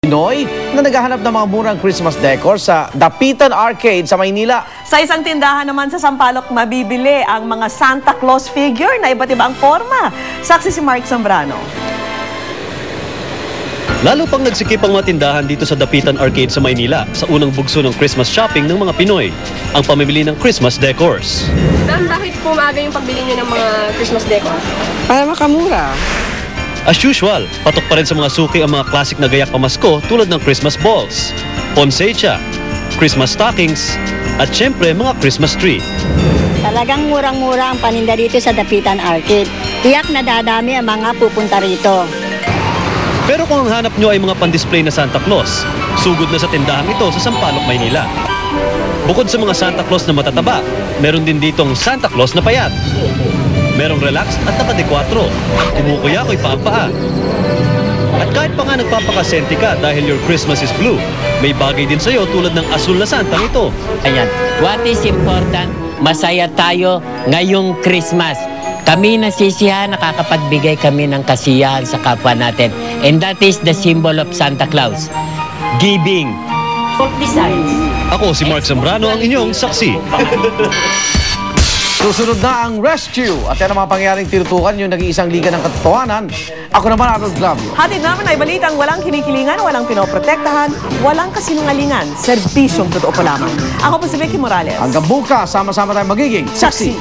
Pinoy na naghahanap ng mga murang Christmas decor sa Dapitan Arcade sa Maynila. Sa isang tindahan naman sa Sampaloc, mabibili ang mga Santa Claus figure na iba't ibang forma. Saksi si Mark Zambrano. Lalo pang nagsikip ang mga tindahan dito sa Dapitan Arcade sa Maynila sa unang bugso ng Christmas shopping ng mga Pinoy, ang pamimili ng Christmas decors. Ma'am, bakit po maaga yung pagbili niyo ng mga Christmas decor? Para makamura. As usual, patok pa rin sa mga suki ang mga classic na gayak pamasko tulad ng Christmas balls, poinsettia, Christmas stockings, at syempre mga Christmas tree. Talagang murang-mura ang paninda dito sa Dapitan Arcade. Tiyak na dadami ang mga pupunta rito. Pero kung ang hanap nyo ay mga pan-display na Santa Claus, sugod na sa tindahan ito sa Sampaloc, Maynila. Bukod sa mga Santa Claus na matataba, meron din ditong Santa Claus na payat. Merong relaxed at naka-de-4, kumukuya-ko'y paa-paa. At kahit pa nga nagpapakasenti ka dahil your Christmas is blue, may bagay din sa'yo tulad ng asul na Santang ito. Ayan, what is important, masaya tayo ngayong Christmas. Kami nasisiyahan, nakakapagbigay kami ng kasiyahan sa kapwa natin. And that is the symbol of Santa Claus. Giving. Ako si Mark Zambrano, ang inyong saksi. Susunod na ang rescue at yan ang mga pangyayaring tinutukan yung nag-iisang liga ng katotohanan. Ako naman, Arnold Glavio. Hatid namin ay balitang walang kinikilingan, walang pinoprotektahan, walang kasinungalingan, serbisyong totoo po lamang. Ako po si Vicky Morales. Hanggang bukas, sama-sama tayong magiging saksi.